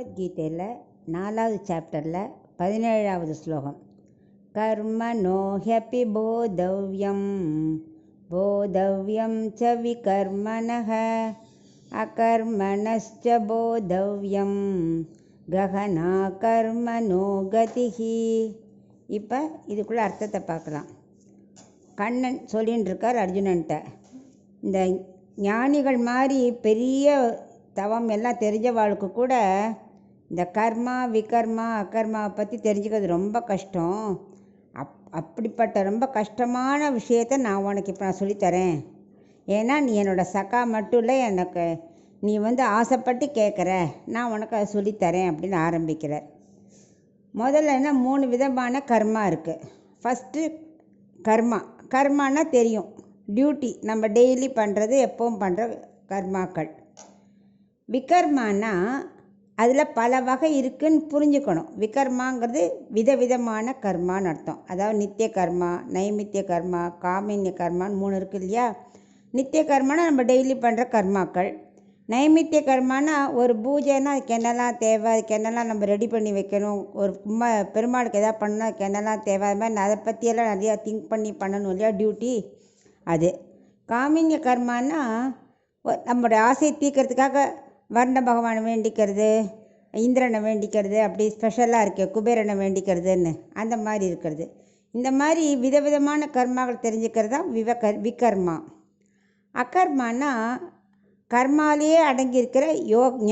பகவத்கீதையில் 4வது சாப்டரில் 17வது ஸ்லோகம். கர்மணோ ஹ்யபி போதவ்யம் போதவ்யம் ச விகர்மணஹ அகர்மணஸ்ச போதவ்யம் கஹனா கர்மணோ கதிஹி. இப்போ இதுக்குள்ள அர்த்தத்தை பார்க்கலாம். கண்ணன் சொல்லின்னு இருக்கார் அர்ஜுனன்ட்ட, இந்த ஞானிகள் மாதிரி பெரிய தவம் எல்லாம் தெரிஞ்சவாளுக்கு கூட இந்த கர்மா விகர்மா அகர்மாவை பற்றி தெரிஞ்சுக்கிறது ரொம்ப கஷ்டம். அப்படிப்பட்ட ரொம்ப கஷ்டமான விஷயத்தை நான் உனக்கு இப்போ நான் சொல்லித்தரேன். ஏன்னா நீ என்னோடய சகா மட்டும் இல்லை, எனக்கு நீ ஆசைப்பட்டு கேட்குற, நான் உனக்கு அதை சொல்லித்தரேன் அப்படின்னு ஆரம்பிக்கிறார். முதல்ல 3 விதமான கர்மா இருக்குது. ஃபஸ்ட்டு கர்மானா தெரியும், டியூட்டி, நம்ம டெய்லி பண்ணுறது, எப்பவும் பண்ணுற கர்மாக்கள். விகர்மானா அதில் பல வகை இருக்குதுன்னு புரிஞ்சுக்கணும். விகர்மாங்கிறது விதவிதமான கர்மான்னு அர்த்தம். அதாவது நித்திய கர்மா, நைமித்திய கர்மா, காமின்ய கர்மான்னு 3 இருக்குது இல்லையா. நித்திய கர்மானா நம்ம டெய்லி பண்ணுற கர்மாக்கள். நைமித்திய கர்மானா ஒரு பூஜைன்னா அதுக்கு என்னெல்லாம் தேவை, அதுக்கு என்னெல்லாம் நம்ம ரெடி பண்ணி வைக்கணும், ஒரு பெருமாளுக்கு எதாவது பண்ணால் அதுக்கு என்னெல்லாம் தேவை, அது மாதிரி அதை பற்றியெல்லாம் நிறையா திங்க் பண்ணி பண்ணணும் இல்லையா, டியூட்டி அது. காமின்ய கர்மானா நம்மளுடைய ஆசையை தீர்க்கறதுக்காக வர்ண பகவானை வேண்டிக்கிறது, இந்திரனை வேண்டிக்கிறது, அப்படி ஸ்பெஷலாக இருக்கே குபேரனை வேண்டிக்கிறதுன்னு அந்த மாதிரி இருக்கிறது. இந்த மாதிரி விதவிதமான கர்மாக்கள் தெரிஞ்சுக்கிறது தான் விகர்மா. அகர்மானா கர்மாலேயே அடங்கியிருக்கிற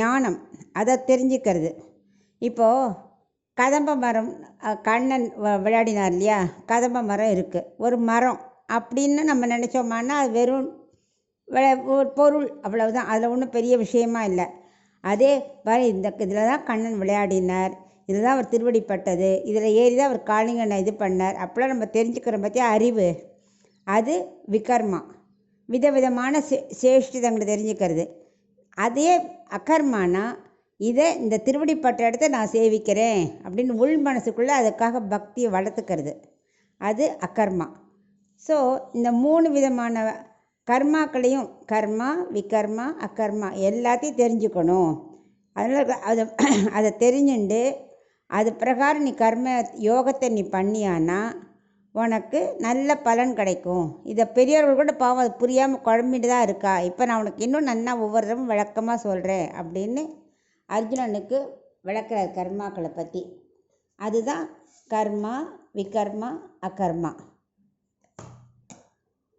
ஞானம், அதை தெரிஞ்சுக்கிறது. இப்போது கதம்ப மரம், கண்ணன் விளையாடினார் இல்லையா, கதம்ப மரம் இருக்குது, ஒரு மரம் அப்படின்னு நம்ம நினச்சோம்னா அது வெறும் ஒரு பொருள், அவ்வளவுதான், அதில் ஒன்றும் பெரிய விஷயமா இல்லை. அதே மாதிரி இதில் தான் கண்ணன் விளையாடினார், இதுதான் அவர் திருவடிப்பட்டது, இதில் ஏறி தான் அவர் காளிங்கனை இது பண்ணார், அப்போலாம் நம்ம தெரிஞ்சுக்கிற பற்றிய அறிவு, அது விகர்மா. விதவிதமான சேஷ்டிதங்களை தெரிஞ்சுக்கிறது. அதே அகர்மானா இதை இந்த திருவடிப்பட்ட இடத்த நான் சேவிக்கிறேன் அப்படின்னு உள் மனசுக்குள்ளே அதுக்காக பக்தியை வளர்த்துக்கிறது, அது அகர்மா. ஸோ இந்த 3 விதமான கர்மாக்களையும், கர்மா விகர்மா அகர்மா எல்லாத்தையும் தெரிஞ்சுக்கணும். அதனால் அதை தெரிஞ்சுண்டு அது பிரகாரம் நீ கர்ம யோகத்தை நீ பண்ணியானா உனக்கு நல்ல பலன் கிடைக்கும். இதை பெரியவர்கள் கூட பாவம் அது புரியாமல் குழம்பிட்டு தான் இருக்கா. இப்போ நான் உனக்கு இன்னும் நல்லா ஒவ்வொருத்தரும் விளக்கமாக சொல்கிறேன் அப்படின்னு அர்ஜுனனுக்கு விளக்குறார் கர்மாக்களை பற்றி. அதுதான் கர்மா விகர்மா அகர்மா.